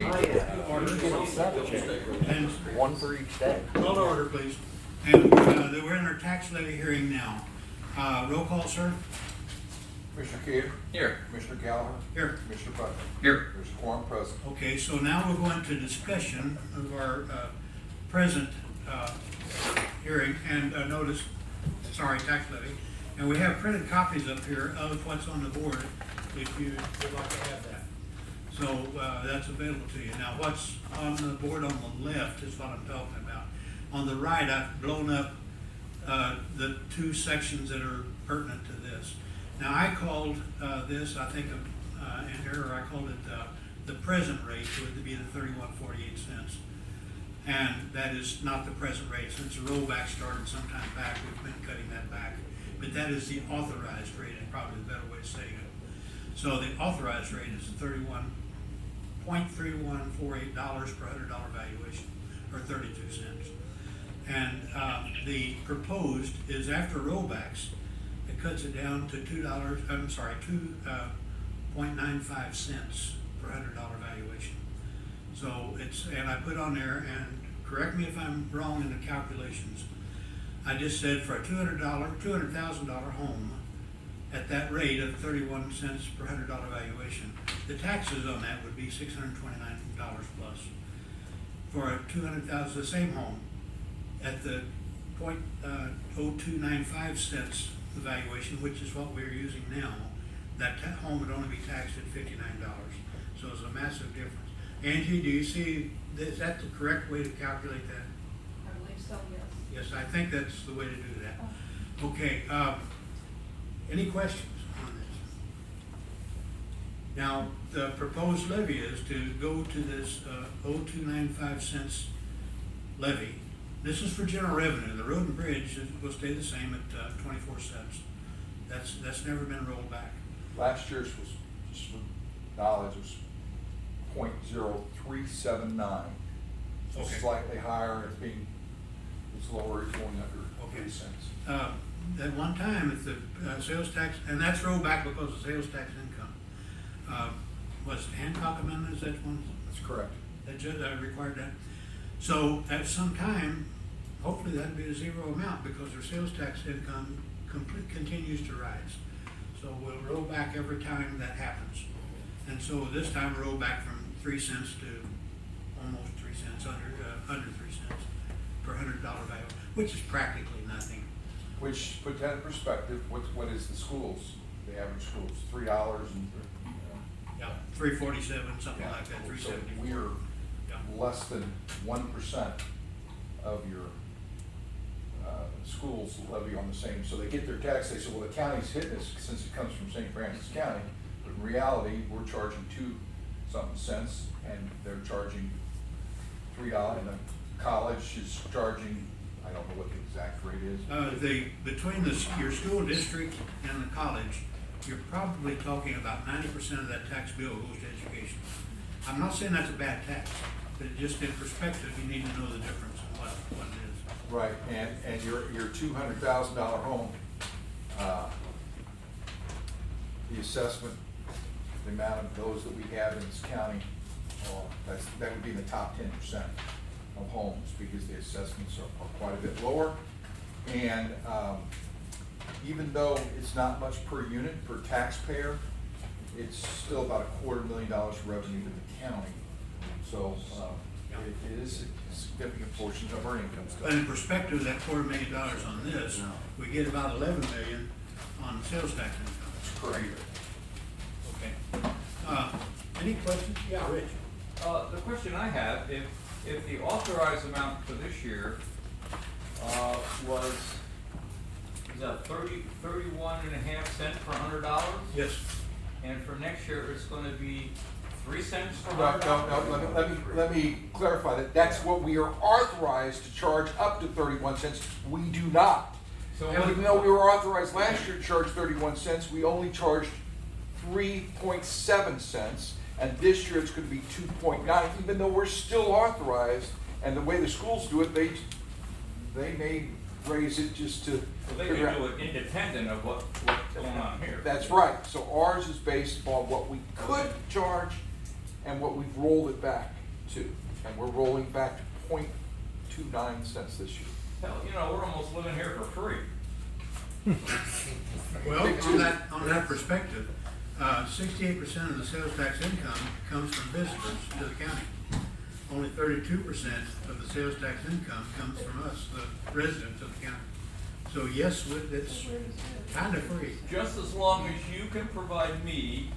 And One for each day. call to order, please. And we're in our tax levy hearing now. Roll call, sir. Commissioner Cater? Here. Commissioner Gallagher? Here. Commissioner Putnam? Here. Commissioner Quorum present. Okay, so now we're going to discussion of our present hearing and tax levy. And we have printed copies up here of what's on the board if you would like to have that. So that's available to you. Now what's on the board on the left is what I'm talking about. On the right, I've blown up the two sections that are pertinent to this. Now I called this, I think in error, I called it the present rate would be the 31.48 cents. And that is not the present rate. Since the rollback started sometime back, we've been cutting that back. But that is the authorized rate, and probably the better way of saying it. So the authorized rate is $31.3148 per $100 valuation, or 32 cents. And the proposed is after rollbacks, it cuts it down to $2.95 cents per $100 valuation. So and I put on there, and correct me if I'm wrong in the calculations, I just said for a $200,000 home at that rate of 31 cents per $100 valuation, the taxes on that would be $629 plus. For a $200,000, the same home at the .0295 cents the valuation, which is what we're using now, that home would only be taxed at $59. So it's a massive difference. Angie, do you see, is that the correct way to calculate that? I believe so, yes. Yes, I think that's the way to do that. Okay, any questions on this? Now, the proposed levy is to go to this 0295 cents levy. This is for general revenue. The road and bridge will stay the same at 24 cents. That's never been rolled back. Last year's was, just for knowledge, was .0379. So Okay. slightly higher, it's lower, it's going under Okay. 3 cents. At one time, if the sales tax, and that's rolled back because of sales tax income. Was Hancock Amendment, is that one? That's correct. That required that. So at some time, hopefully that'd be a zero amount because their sales tax income continues to rise. So we'll roll back every time that happens. And so this time we'll roll back from 3 cents to almost 3 cents, under 3 cents per $100 value, which is practically nothing. Which, put that in perspective, what is the schools, the average schools, $3 and, Yeah, 347, something yeah. like that, So 374. we're Yeah. less than 1% of your schools levy on the same, so they get their tax, they say, well, the county's hitting us since it comes from St. Francis County, but in reality, we're charging 2-something cents, and they're charging $3, and the college is charging, I don't know what the exact rate is. Between your school district and the college, you're probably talking about 90% of that tax bill goes to education. I'm not saying that's a bad tax, but just in perspective, you need to know the difference in what it is. Right, and your $200,000 home, the assessment, the amount of those that we have in this county, that would be in the top 10% of homes because the assessments are quite a bit lower. And even though it's not much per unit, per taxpayer, it's still about $250,000 revenue to the county. So it is a significant portion of our income. But in perspective, that $250,000 on this, we get about $11 million on sales tax income. That's correct. Okay. Any questions? Yeah, Rich. The question I have, if the authorized amount for this year was that 31.5 cents per $100? Yes. And for next year, it's going to be 3 cents per No, $100? let me clarify that. That's what we are authorized to charge up to 31 cents. We do not. So And even though we were authorized last year to charge 31 cents, we only charged 3.7 cents. And this year it's going to be 2.9, even though we're still authorized. And the way the schools do it, they may raise it just to So they figure can out. do it independent of what's going on here. That's right. So ours is based upon what we could charge and what we've rolled it back. 2, and we're rolling back 0.29 cents this year. Hell, you know, we're almost living here for free. Well, on that perspective, 68% of the sales tax income comes from visitors to the county. Only 32% of the sales tax income comes from us, the residents of the county. So yes, it's kind of free. Just as long as you can provide me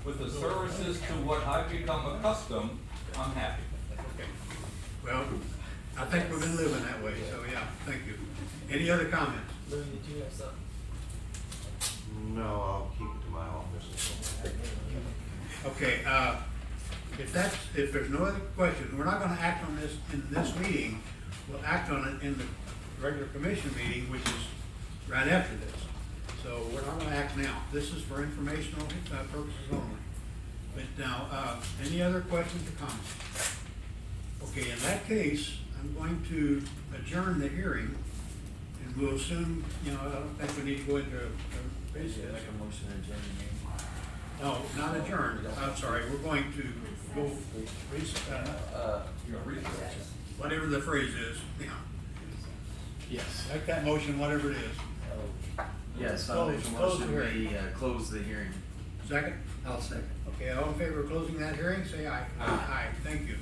with the services to what I've become accustomed, I'm happy. Okay. Well, I think we've been living that way, so yeah, thank you. Any other comments? Louis, did you have something? No, I'll keep it to my office. Okay, if there's no other questions, we're not gonna act on this in this meeting. We'll act on it in the regular commission meeting, which is right after this. So we're not gonna act now. This is for informational purposes only. But now, any other questions or comments? Okay, in that case, I'm going to adjourn the hearing, and we'll soon, I don't think we need to go into a recess. Make a motion to adjourn the meeting. No, not adjourn, I'm sorry, we're going to go, whatever the phrase is, Yes. make that motion, whatever it is. Yes, I'll make a Close the motion, hearing. we close the hearing. Second? I'll second. Okay, all in favor of closing that hearing, say aye. Aye, thank you.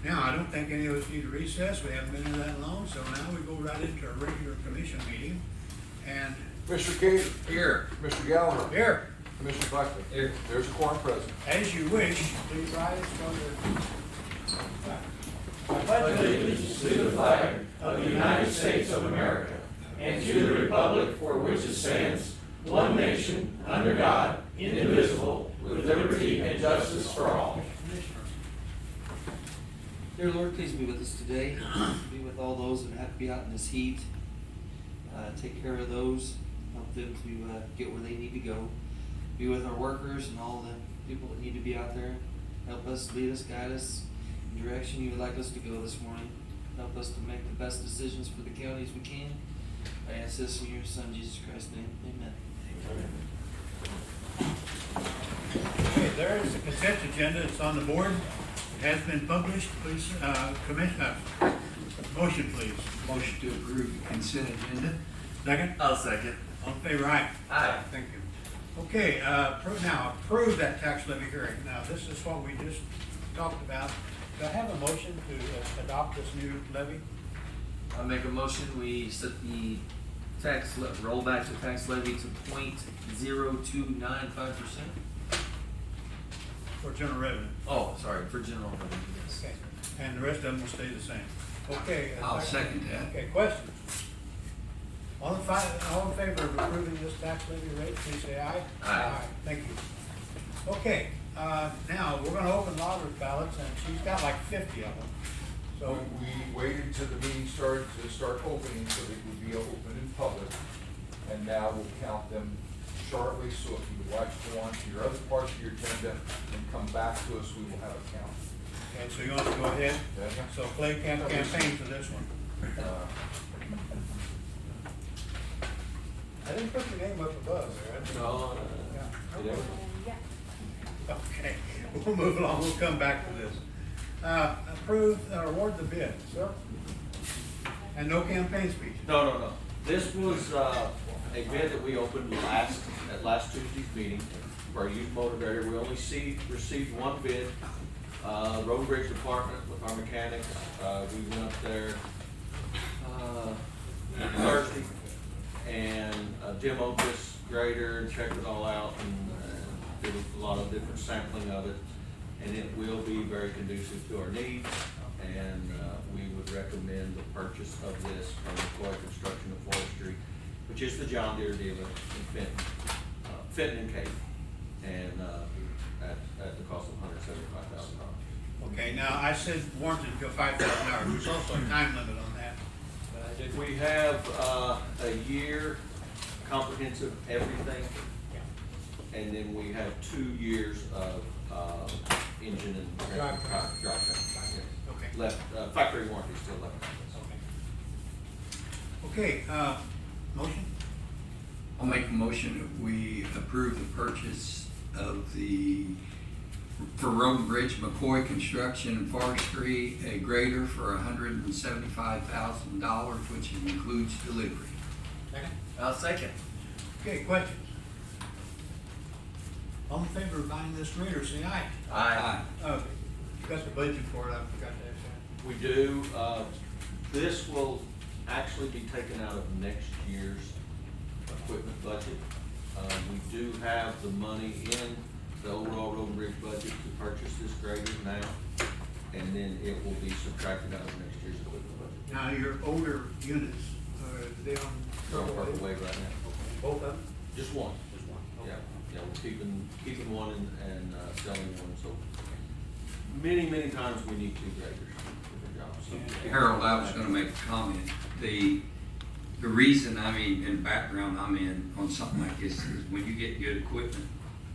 Now, I don't think any of us need to recess, we haven't been in that long, so now we go right into a regular commission meeting, and Mr. Gator, Here. Mr. Gallagher, here, Commissioner Buckley. Here. There's a quorum present. as you wish, please rise for allegiance to the flag of the United States of America and to the republic for which it stands, one nation, under God, indivisible, with liberty and justice for all. Dear Lord, please be with us today. Be with all those that have to be out in this heat. Take care of those, help them to get where they need to go. Be with our workers and all the people that need to be out there. Help us, lead us, guide us in the direction you would like us to go this morning. Help us to make the best decisions for the county as we can. I ask this in your Son, Jesus Christ's name. Amen. Okay, there is the consent agenda, it's on the board, it has been published, please, motion please. Motion to approve the consent agenda. Second, I'll second. all in favor, aye. Aye. Thank you. Okay, now, approve that tax levy hearing, now, this is what we just talked about. Do I have a motion to adopt this new levy? I'll make a motion, we set the roll back the tax levy to 0.0295%. For general revenue? Oh, sorry, for general revenue, yes. Okay, and the rest of them will stay the same. Okay. I'll second that. Okay, questions? All in favor of approving this tax levy rate, please say aye. Aye. Thank you. Okay, now, we're gonna open Laura's ballots, and she's got like 50 of them. So, We waited until the meeting started to start opening so they would be open in public. And now we'll count them shortly, so if you would like to go on to your other parts of your agenda and come back to us, we will have a count. okay, so you want to go ahead? Yeah. So Clay campaign for this one. I didn't put your name up above there. I didn't- No, Yeah. Okay, we'll move along, we'll come back to this. Approve, award the bid, sir? And no campaign speech? No. This was, a bid that we opened at last Tuesday's meeting for our used motor grader. We only received one bid. Road and Bridge Department with our mechanics, we went up there, Thursday and demoed this grader and checked it all out and did a lot of different sampling of it. And it will be very conducive to our needs, and we would recommend the purchase of this from McCoy Construction and Forestry, which is the John Deere dealer in Fenton and Cape, and at the cost of $175,000. Okay, now, I said warranted until 5,000 hours, there's also a time limit on that. But I did. We have a year comprehensive everything, and then we have 2 years of engine and drivetrain. Okay. Left, factory warranty still left. Okay, motion? I'll make a motion that we approve the purchase of the For Road and Bridge, McCoy Construction and Forestry, a grader for $175,000, which includes delivery. Second? I'll second. Okay, questions? All in favor of buying this grader, say aye. Aye. Okay, you got the budget for it, I forgot to ask that. We do, this will actually be taken out of next year's equipment budget. We do have the money in the overall road and bridge budget to purchase this grader now, and then it will be subtracted out of next year's equipment budget. Now, your older units, they on They're on purple purple wave? wave right now. Both of them? Just one. Just one. Yeah, yeah, we're keeping one and selling one, so many times we need two graders for the job, so. Harold, I was gonna make a comment. The reason, in the background I'm in on something like this is when you get good equipment,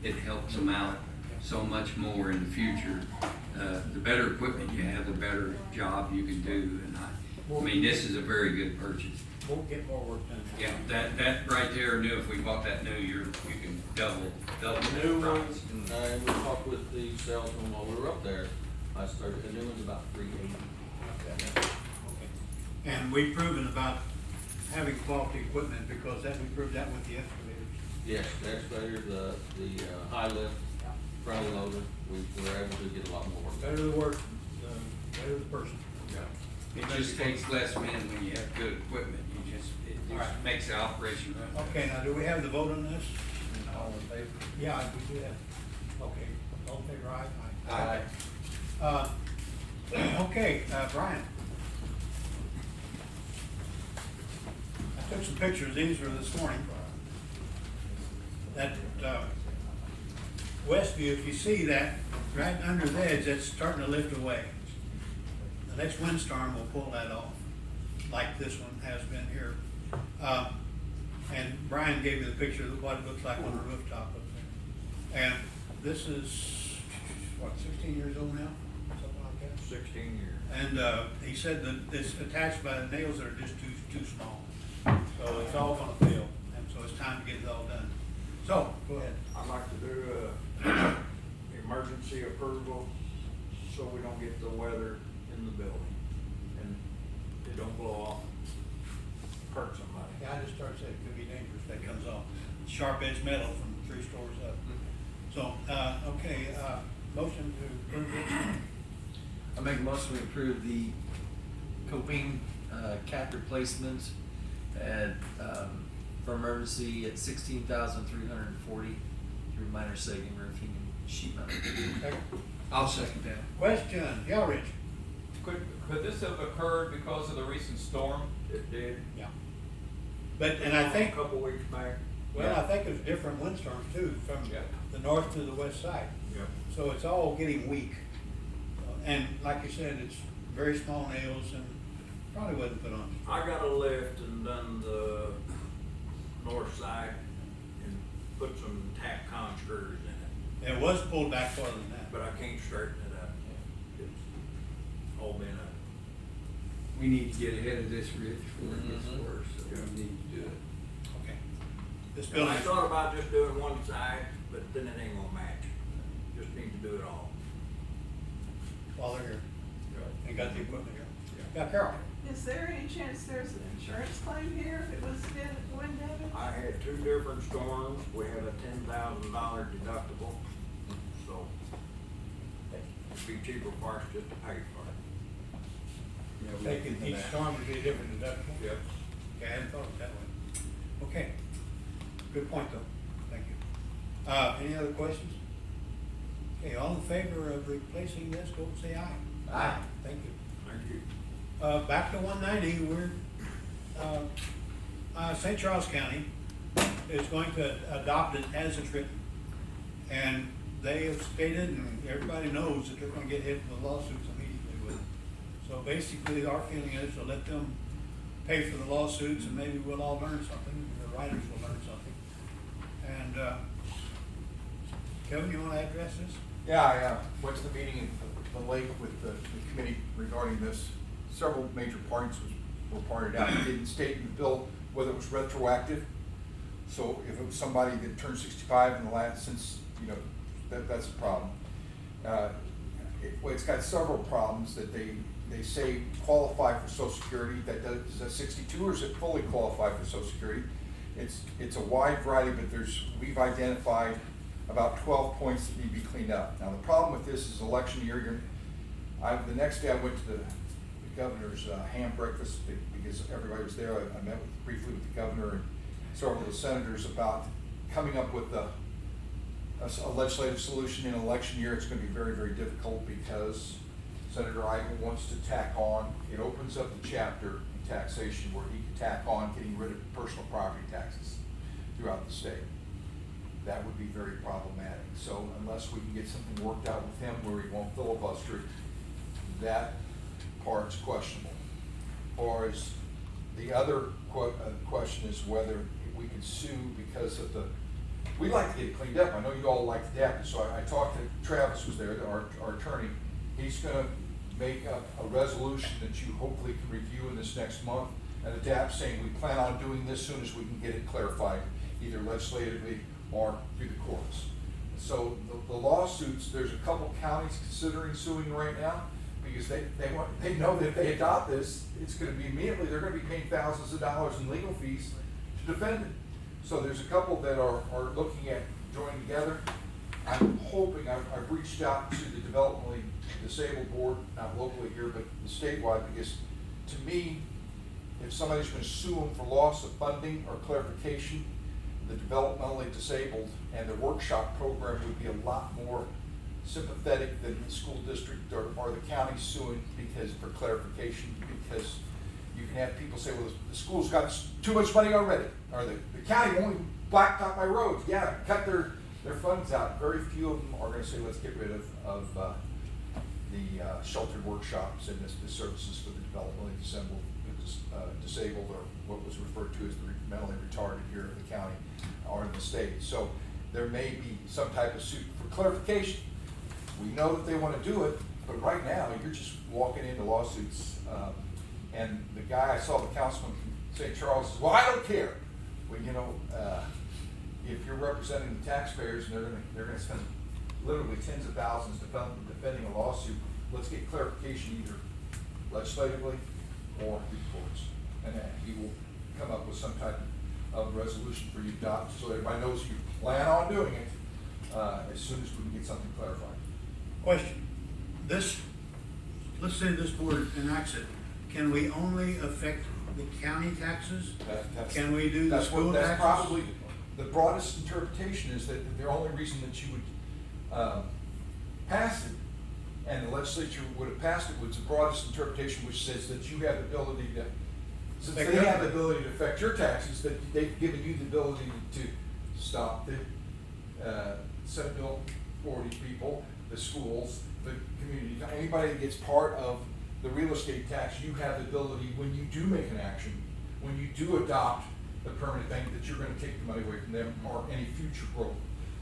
it helps them out so much more in the future. The better equipment you have, the better job you can do. And this is a very good purchase. We'll get more work done. Yeah, that right there, knew if we bought that new, you can double The the new price. ones, and we talked with the salesman while we were up there, the new one's about $380. Okay. And we've proven about having quality equipment because we proved that with the excavators. Yes, the excavator, the high lift, front loader, we were able to get a lot more work. Better the work, better the person. It just takes less men when you have good equipment. It All just right. makes the operation run. Okay, now do we have the vote on this? All in favor? Yeah, we do have. Okay, all in favor, aye? Aye. Okay, Brian. I took some pictures, these were this morning. That, Westview, if you see that, right under the edge, that's starting to lift away. The next windstorm will pull that off, like this one has been here. And Brian gave me the picture of what it looks like on the rooftop up there. And this is, what, 16 years old now? Something like that? 16 years. And he said that it's attached by the nails that are just too small. So it's all gonna fail, and so it's time to get it all done. So, go ahead. I'd like to do a emergency approval so we don't get the weather in the building and it don't blow off, hurt somebody. Yeah, I just started saying it could be dangerous if that comes off. Sharp edged metal from 3 stories up. So, okay, motion to approve this. I make a motion to approve the coping, cap replacement at, for emergency at $16,340 through Minor Sagan Roofing and Sheet Metal. Second. I'll second that. Question, Rich. Could this have occurred because of the recent storm? It did. Yeah. But, and I think, A couple weeks back. well, I think it's different windstorms too, from Yeah. the north to the west side. Yep. So it's all getting weak. And like you said, it's very small nails and probably wasn't put on. I got a lift and done the north side and put some tack con screws in it, It was pulled back farther than that. but I can't straighten it up. It's all been up. We need to get ahead of this, Rich, before it gets Mhm. worse, so we need to do it. Okay. This And building. I thought about just doing one side, but then it ain't gonna match. Just need to do it all. While they're here. And got the equipment here. Yeah, Carol. Is there any chance there's an insurance claim here if it was wind damage? I had 2 different storms, we had a $10,000 deductible, so it'd be cheaper for us just to pay for it. Taking each storm would be a different deductible. Yep. Okay, I hadn't thought of it that way. Okay. Good point though. Thank you. Any other questions? Okay, all in favor of replacing this, go say aye. Aye. Thank you. Thank you. Back to 190, we're, St. Charles County is going to adopt it as it's written. And they have stated, and everybody knows that they're gonna get hit with lawsuits immediately with it. So basically, our feeling is to let them pay for the lawsuits and maybe we'll all learn something, the writers will learn something. And, Kevin, you wanna address this? Yeah, I went to the meeting in the lake with the committee regarding this. Several major points were pointed out. It didn't state in the bill whether it was retroactive. So if it was somebody that turned 65 in the last, since, that's a problem. Well, it's got several problems that they say qualify for Social Security. That does, is that 62 or is it fully qualified for Social Security? It's a wide variety, but we've identified about 12 points that need to be cleaned up. Now, the problem with this is election year. The next day I went to the governor's ham breakfast because everybody was there. I met briefly with the governor and several of the senators about coming up with a legislative solution in an election year. It's going to be very, very difficult because Senator Iden wants to tack on, it opens up the chapter in taxation where he can tack on getting rid of personal property taxes throughout the state. That would be very problematic. So unless we can get something worked out with him where he won't filibuster, that part's questionable. Or as the other question is whether we can sue because of we'd like to get it cleaned up. I know you all like the DAP, so I talked to Travis, was there, our attorney. He's gonna make a resolution that you hopefully can review in this next month. And the DAP saying we plan on doing this soon as we can get it clarified, either legislatively or through the courts. So the lawsuits, there's a couple counties considering suing right now because they know that if they adopt this, it's gonna be immediately, they're gonna be paying thousands of dollars in legal fees to defend it. So there's a couple that are looking at joining together. I'm hoping, I've reached out to the developmentally disabled board, not locally here, but statewide, because to me, if somebody's going to sue them for loss of funding or clarification, the developmentally disabled and the workshop program would be a lot more sympathetic than the school district or the county suing for clarification, because you can have people say, well, the school's got too much money already, or the county won't even blacktop my roads. Yeah, cut their funds out. Very few of them are going to say, let's get rid of the sheltered workshops and the services for the developmentally disabled, or what was referred to as the mentally retarded here in the county or in the state. So there may be some type of suit for clarification. We know that they want to do it, but right now you're just walking into lawsuits. And the guy, I saw the councilman from St. Charles says, well, I don't care. Well, you know, if you're representing the taxpayers and they're gonna spend literally tens of thousands defending a lawsuit, let's get clarification either legislatively or through the courts. And he will come up with some type of resolution for you to adopt so everybody knows you plan on doing it as soon as we can get something clarified. Question, let's say this board enacts it, can we only affect the county taxes? Can we do the school taxes? That's probably the broadest interpretation, is that the only reason that you would pass it, and the legislature would have passed it, was the broadest interpretation, which says that you have the ability to, since they have the ability to affect your taxes, that they've given you the ability to stop the Senate Bill 40 people, the schools, the community, anybody that gets part of the real estate tax. You have the ability, when you do make an action, when you do adopt the permanent thing, that you're going to take the money away from them or any future growth.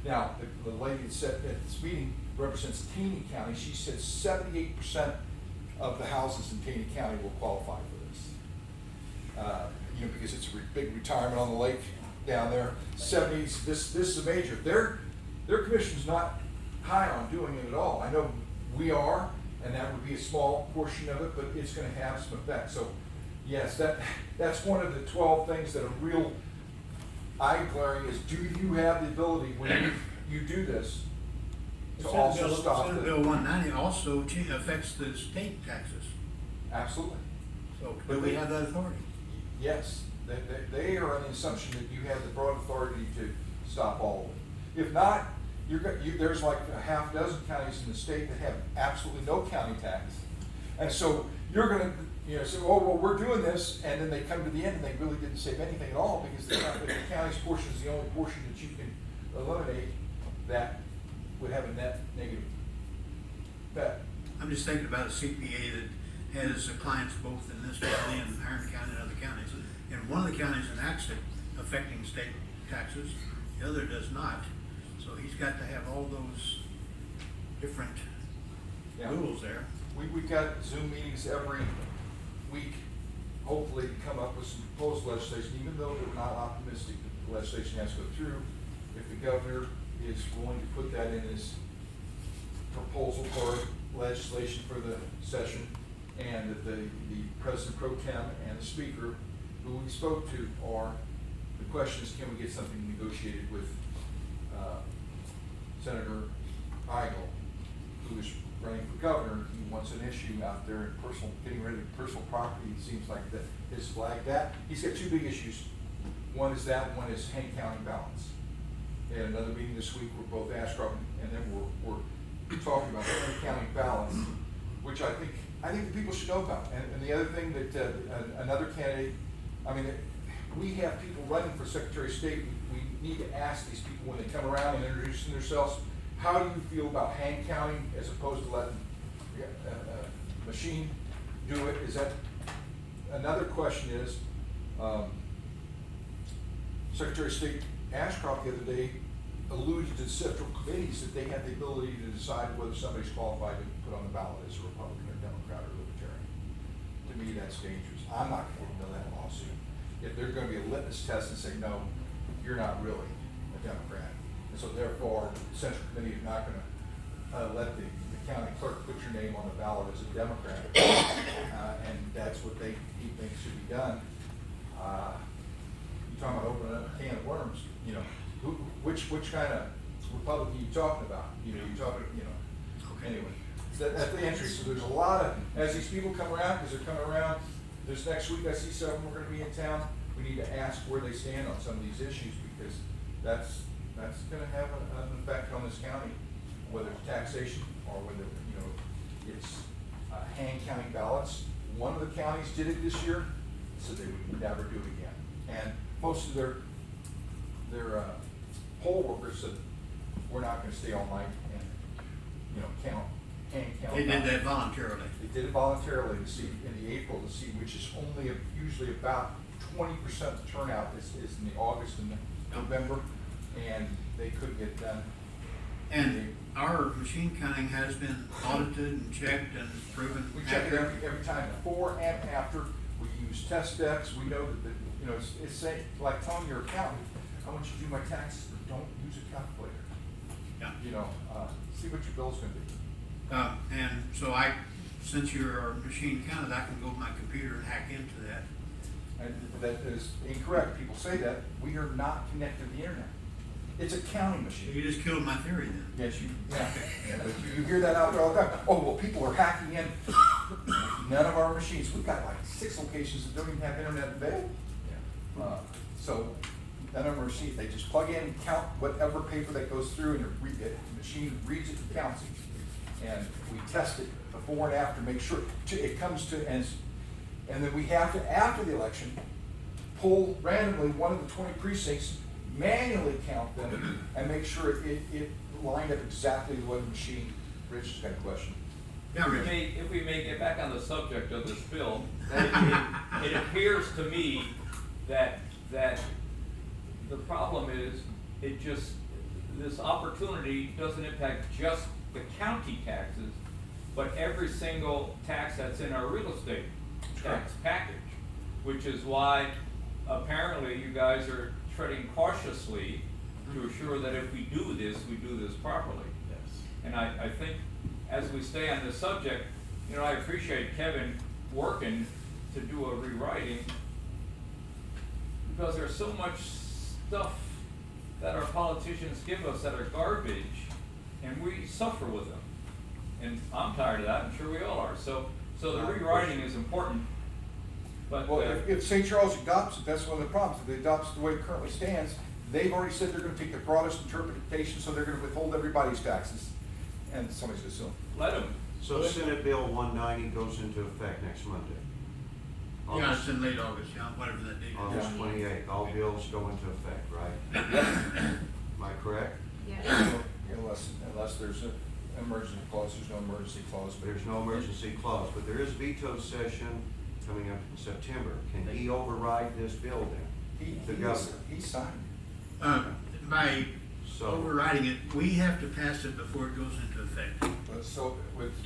Now, the lady that said at this meeting represents Taney County. She said 78% of the houses in Taney County will qualify for this. You know, because it's a big retirement on the lake down there. 70s. This is a major. Their commission's not high on doing it at all. I know we are, and that would be a small portion of it, but it's going to have some effect. So, yes, that's one of the 12 things that are real eye-glaring is, do you have the ability when you do this to also stop Senate Bill 190 also affects the state taxes. Absolutely. So do we have that authority? Yes, they are on the assumption that you have the broad authority to stop all of it. If not, there's like a half dozen counties in the state that have absolutely no county tax. And so you're going to say, oh, well, we're doing this, and then they come to the end and they really didn't save anything at all, because the county's portion is the only portion that you can eliminate that would have a net negative effect. I'm just thinking about a CPA that has clients both in this county and Iron County and other counties. And one of the counties enacts it affecting state taxes, the other does not. So he's got to have all those different rules there. We've got Zoom meetings every week, hopefully to come up with some proposed legislation, even though we're not optimistic that the legislation has to go through. If the governor is willing to put that in his proposal for legislation for the session, and that the President Pro Tem and the Speaker, who we spoke to, are, the question is, can we get something negotiated with Senator Eigel, who is running for governor. He wants an issue out there in personal, getting rid of personal property. It seems like that his flag, that, he's got two big issues. One is that, one is Hank County balance. They had another meeting this week where both Ashcroft and them were talking about the Hank County balance, which I think the people should know about. And the other thing that, another candidate, I mean, we have people running for Secretary of State. We need to ask these people when they come around and introducing themselves, how do you feel about Hank County as opposed to letting a machine do it? Is that, another question is, Secretary of State Ashcroft the other day alluded to central committees that they have the ability to decide whether somebody's qualified to put on the ballot as a Republican or Democrat or Libertarian. To me, that's dangerous. I'm not going to know that lawsuit. If there's going to be a litmus test and say, no, you're not really a Democrat. And so therefore, the Central Committee is not going to let the county clerk put your name on the ballot as a Democrat. And that's what he thinks should be done. You're talking about opening up a can of worms, you know. Which kind of Republican are you talking about? You know, you're talking, you know, anyway. That's the entry. So there's a lot of, as these people come around, because they're coming around, this next week I see some we're going to be in town. We need to ask where they stand on some of these issues, because that's going to have an effect on this county, whether it's taxation or whether, you know, it's Hank County ballots. One of the counties did it this year, so they would never do it again. And most of their poll workers said, we're not going to stay all night and, you know, count Hank County. They did that voluntarily. They did it voluntarily to see, in the April, to see, which is only usually about 20% turnout is in the August and the November, and they couldn't get it done. And our machine counting has been audited and checked and proven. We check it every time, before and after. We use test decks. We know that, you know, it's saying, like telling your accountant, I want you to do my taxes, but don't use a calculator. Yeah. You know, see what your bill's gonna be. And so since you're machine counted, I can go to my computer and hack into that. And that is incorrect. People say that. We are not connected to the internet. It's a counting machine. You just killed my theory then. Yes, yeah, but you hear that out there all the time. Oh, well, people are hacking in. None of our machines, we've got like 6 locations that don't even have internet available. So none of our machines, they just plug in, count whatever paper that goes through, and the machine reads it and counts it. And we test it before and after, make sure it comes to, and then we have to, after the election, pull randomly one of the 20 precincts, manually count them, and make sure it lined up exactly what the machine. Rich has got a question. Yeah, Rich. If we may get back on the subject of this bill, it appears to me that the problem is, this opportunity doesn't impact just the county taxes, but every single tax that's in our real estate tax package, which is why apparently you guys are treading cautiously to assure that if we do this properly. Yes. And I think as we stay on this subject, you know, I appreciate Kevin working to do a rewriting, because there's so much stuff that our politicians give us that are garbage, and we suffer with them. And I'm tired of that, I'm sure we all are. So the rewriting is important. But Well, if St. Charles adopts it, that's one of the problems. If it adopts the way it currently stands, they've already said they're going to take the broadest interpretation, so they're going to withhold everybody's taxes. And somebody's going to sue them. let them. So Senate Bill 190 goes into effect next Monday. Yeah, it's in late August, yeah, whatever that date is. August 28th, all bills go into effect, right? Am I correct? Yeah. Unless there's an emergency clause, there's no emergency clause. But There's no emergency clause, but there is veto session coming up in September. Can he override this bill then? The governor. He signed. By So, overriding it, we have to pass it before it goes into effect. So,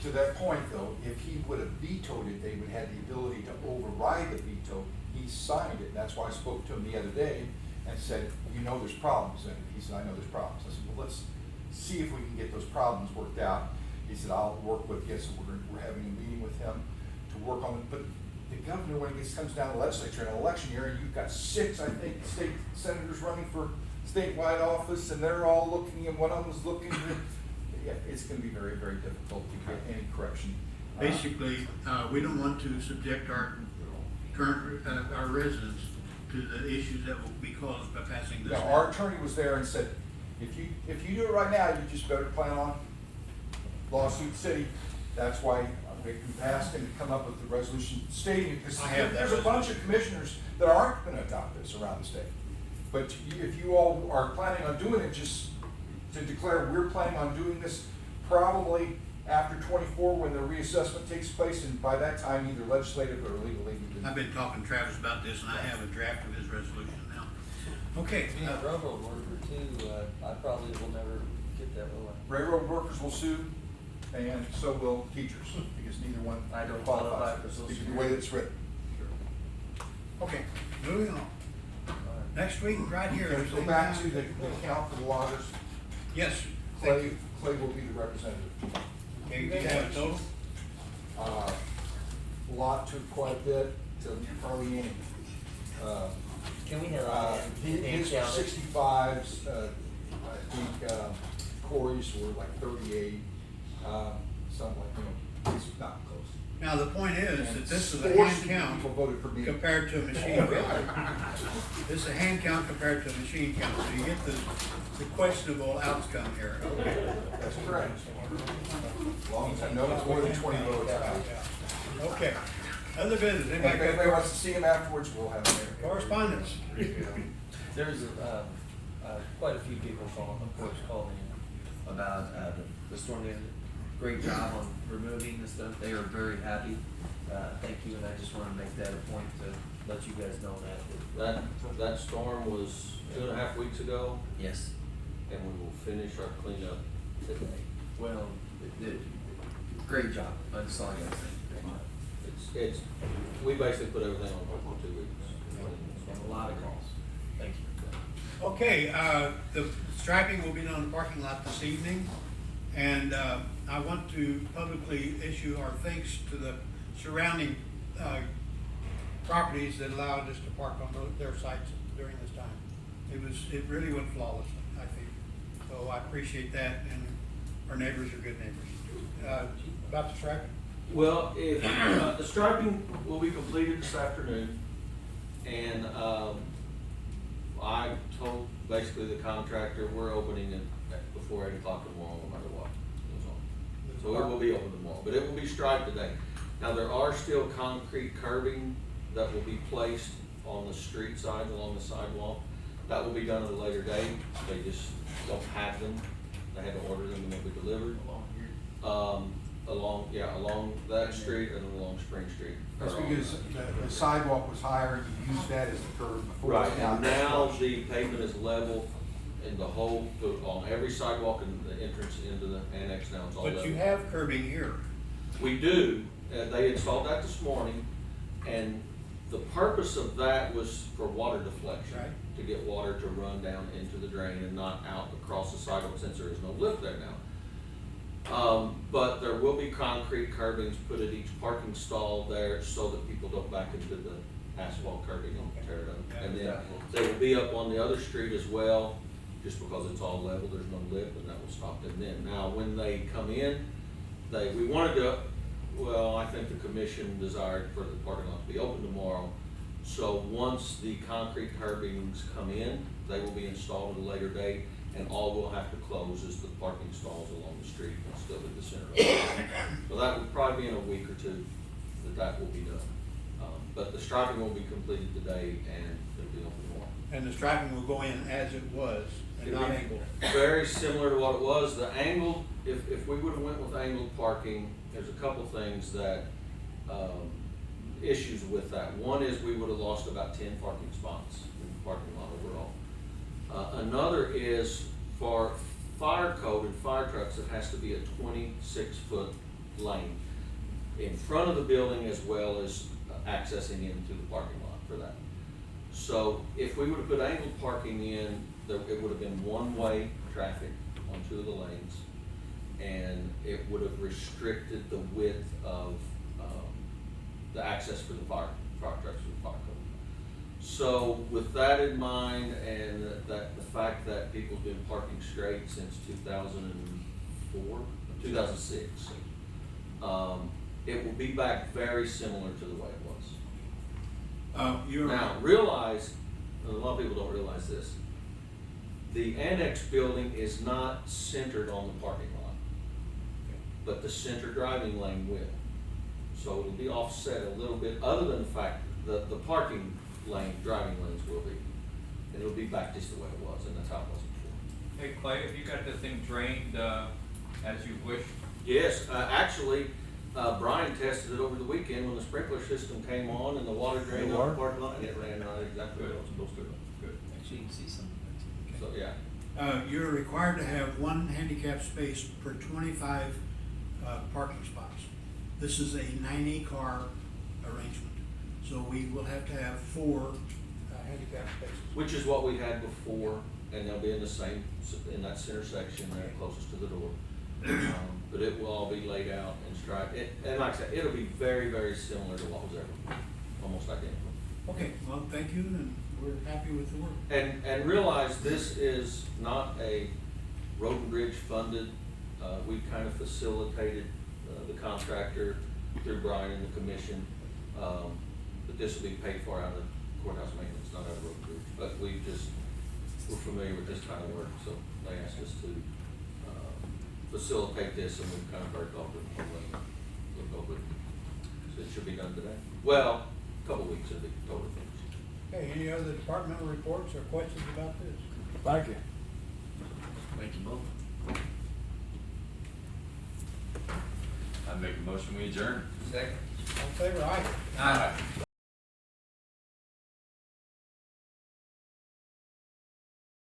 to that point though, if he would have vetoed it, they would have the ability to override the veto. He signed it, and that's why I spoke to him the other day and said, you know there's problems. And he said, I know there's problems. I said, well, let's see if we can get those problems worked out. He said, I'll work with you, so we're having a meeting with him to work on it. But the governor, when it comes down to legislature, in an election year, you've got 6, I think, state senators running for statewide office, and they're all looking, and one of them's looking to, yeah, it's gonna be very, very difficult to get any correction. Basically, we don't want to subject our current, our residents to the issues that will be caused by passing this. Now, our attorney was there and said, if you do it right now, you just better plan on lawsuit city. That's why we passed and come up with the resolution stating, because I have that there's a bunch of commissioners that aren't gonna adopt this around the state. But if you all are planning on doing it, just to declare, we're planning on doing this probably after 24, when the reassessment takes place, and by that time, either legislative or legally. I've been talking to Travis about this, and I have a draft of his resolution now. Okay. Being a railroad worker too, I probably will never get that, will I? Railroad workers will sue, and so will teachers, because neither one I don't qualifies qualify for Social because of the Security. way that it's written. Okay, moving on. Next week, right here. Can we go back to the account for the loggers? Yes, thank Clay, you. Clay will be the representative. Okay, do you have a total? Lot to quite a bit to Carly Ann. Can we have His 65s, I think, Corey's were like 38, something like, it's not close. Now, the point is And that this is a 4 hand count people voted for me. compared to a machine count. This is a hand count compared to a machine count, so you get the questionable outcome here. That's correct. As long as I know it's more than 20 votes. Okay, other business, And if anybody anybody got wants to see him afterwards, we'll have him there. correspondence? There's quite a few people called in about the storm. They did a great job on removing the stuff. They are very happy. Thank you, and I just want to make that a point to let you guys know that. That storm was 2.5 weeks ago, Yes. and we will finish our cleanup today. Well, great job. That's all I got to say. It's, we basically put everything on hold for 2 weeks. And a lot of calls. Thank you. Okay, the striping will be done in the parking lot this evening, and I want to publicly issue our thanks to the surrounding properties that allowed us to park on their sites during this time. It really went flawless, I think. So I appreciate that, and our neighbors are good neighbors. About the striping? Well, if, the striping will be completed this afternoon, and, I told basically the contractor, we're opening it before 8 o'clock tomorrow, no matter what goes on. So it will be open tomorrow, but it will be striped today. Now, there are still concrete curbing that will be placed on the street side, along the sidewalk. That will be done at a later date. They just don't have them. They had to order them and they'll be delivered. Along that street and along Spring Street. That's because the sidewalk was higher, and you used that as the curb before. Right, and now the pavement is level in the whole, on every sidewalk and the entrance into the annex now, it's all level. But you have curbing here. We do, they installed that this morning, and the purpose of that was for water deflection. Right. To get water to run down into the drain and not out across the sidewalk, since there is no lift there now. But there will be concrete curbings put at each parking stall there, so that people don't back into the asphalt curbing and tear it up. And then they will be up on the other street as well, just because it's all level, there's no lift, and that will stop them then. Now, when they come in, we wanted to, well, I think the commission desired for the parking lot to be open tomorrow. So once the concrete curbings come in, they will be installed at a later date, and all we'll have to close is the parking stalls along the street and still in the center of it. So that will probably be in a week or two that will be done. But the striping will be completed today, and it'll be open tomorrow. And the striping will go in as it was, and not angled. Very similar to what it was. The angled, if we would've went with angled parking, there's a couple things that, issues with that. One is we would've lost about 10 parking spots in the parking lot overall. Another is for fire code and fire trucks, it has to be a 26-foot lane in front of the building as well as accessing into the parking lot for that. So if we would've put angled parking in, it would've been one-way traffic on 2 of the lanes. and it would have restricted the width of, the access for the fire trucks for the fire code. So with that in mind, and that the fact that people's been parking straight since 2004, 2006, it will be back very similar to the way it was. You're. Now, realize, and a lot of people don't realize this, the annex building is not centered on the parking lot, but the center driving lane will. So it'll be offset a little bit, other than the fact that the parking lane, driving lanes will be. And it'll be back just the way it was, and that's how it was before. Hey Clay, have you got this thing drained, as you wish? Yes, actually, Brian tested it over the weekend when the sprinkler system came on and the water drained on the parking lot, and it ran right exactly where it was supposed to go. Good. Actually, you can see some of that. So, yeah. You're required to have one handicap space per 25 parking spots. This is a 90-car arrangement, so we will have to have 4 handicap spaces. Which is what we had before, and they'll be in the same, in that center section there closest to the door. But it will all be laid out and striped, and like I said, it'll be very, very similar to what was there, almost identical. Okay, well, thank you, and we're happy with the work. And realize this is not a road and bridge funded, we kind of facilitated the contractor through Brian and the commission, but this will be paid for out of courthouse maintenance, not out of road and bridge. But we're familiar with this kind of work, so they asked us to facilitate this, and we've kind of worked off it, look over it. So it should be done today. Well, a couple weeks it'll be totally finished. Okay, any other departmental reports or questions about this? Thank you. Thank you both. I make a motion, we adjourn. Second. All in favor, aye. Aye.